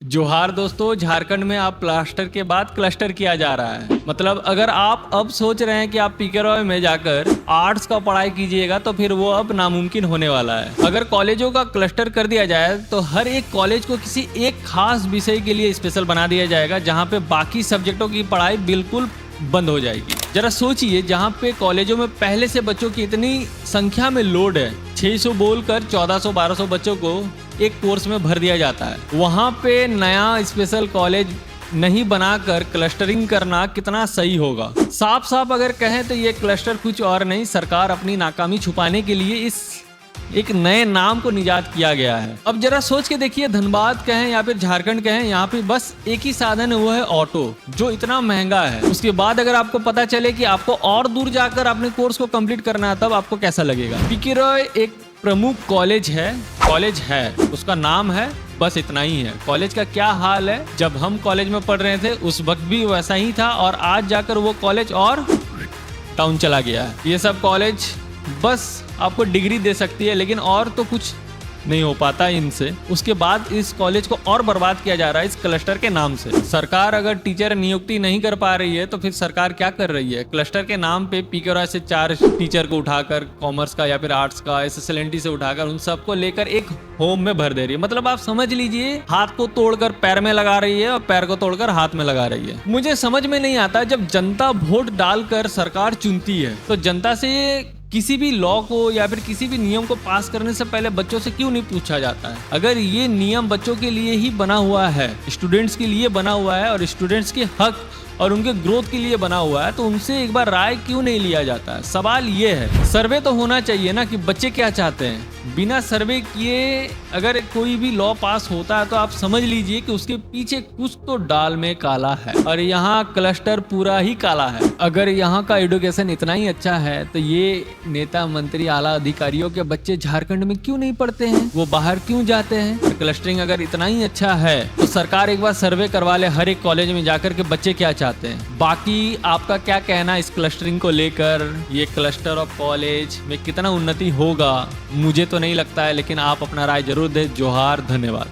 जोहार दोस्तों, झारखंड में आप प्लास्टर के बाद क्लस्टर किया जा रहा है। मतलब अगर आप अब सोच रहे हैं कि आप पीके रॉय में जाकर आर्ट्स का पढ़ाई कीजिएगा तो फिर वो अब नामुमकिन होने वाला है। अगर कॉलेजों का क्लस्टर कर दिया जाए तो हर एक कॉलेज को किसी एक खास विषय के लिए स्पेशल बना दिया जाएगा, जहाँ पे बाकी सब्जेक्टों की पढ़ाई बिल्कुल बंद हो जाएगी। जरा सोचिए, जहाँ पे कॉलेजों में पहले से बच्चों की इतनी संख्या में लोड है, 600 बोलकर 1400-1200 बच्चों को एक कोर्स में भर दिया जाता है, वहाँ पे नया स्पेशल कॉलेज नहीं बनाकर क्लस्टरिंग करना कितना सही होगा। साफ साफ अगर कहें तो ये क्लस्टर कुछ और नहीं, सरकार अपनी नाकामी छुपाने के लिए इस एक नए नाम को निजात किया गया है। अब जरा सोच के देखिए, धनबाद कहें या फिर झारखंड कहें, यहाँ पे बस एक ही साधन है, वो है ऑटो, जो इतना महंगा है। उसके बाद अगर आपको पता चले कि आपको और दूर जाकर अपने कोर्स को कंप्लीट करना है, तब आपको कैसा लगेगा। पीके रॉय एक प्रमुख कॉलेज है, उसका नाम है, बस इतना ही है। कॉलेज का क्या हाल है, जब हम कॉलेज में पढ़ रहे थे उस वक्त भी वैसा ही था, और आज जाकर वो कॉलेज और टाउन चला गया है। ये सब कॉलेज बस आपको डिग्री दे सकती है, लेकिन और तो कुछ नहीं हो पाता इनसे। उसके बाद इस कॉलेज को और बर्बाद किया जा रहा है इस क्लस्टर के नाम से। सरकार अगर टीचर नियुक्ति नहीं कर पा रही है तो फिर सरकार क्या कर रही है? क्लस्टर के नाम पे पीके रॉय से 4 टीचर को उठाकर, कॉमर्स का या फिर आर्ट्स का, SSLNT से उठाकर उन सबको लेकर एक होम में भर दे रही है। मतलब आप समझ लीजिए, हाथ को तोड़कर पैर में लगा रही है और पैर को तोड़कर हाथ में लगा रही है। मुझे समझ में नहीं आता, जब जनता वोट डालकर सरकार चुनती है तो जनता से किसी भी लॉ को या फिर किसी भी नियम को पास करने से पहले बच्चों से क्यों नहीं पूछा जाता है? अगर ये नियम बच्चों के लिए ही बना हुआ है, स्टूडेंट्स के लिए बना हुआ है और स्टूडेंट्स के हक और उनके ग्रोथ के लिए बना हुआ है, तो उनसे एक बार राय क्यों नहीं लिया जाता है? सवाल ये है, सर्वे तो होना चाहिए ना कि बच्चे क्या चाहते हैं। बिना सर्वे किए अगर कोई भी लॉ पास होता है तो आप समझ लीजिए कि उसके पीछे कुछ तो डाल में काला है, और यहाँ क्लस्टर पूरा ही काला है। अगर यहाँ का एजुकेशन इतना ही अच्छा है तो ये नेता, मंत्री, आला अधिकारियों के बच्चे झारखंड में क्यों नहीं पढ़ते हैं? वो बाहर क्यों जाते हैं? और क्लस्टरिंग अगर इतना ही अच्छा है तो सरकार एक बार सर्वे करवा ले हर एक कॉलेज में जाकर के बच्चे क्या चाहते हैं। बाकी आपका क्या कहना इस क्लस्टरिंग को लेकर? ये क्लस्टर ऑफ कॉलेज में कितना उन्नति होगा मुझे तो नहीं लगता है, लेकिन आप अपना राय जरूर दें। जोहार, धन्यवाद।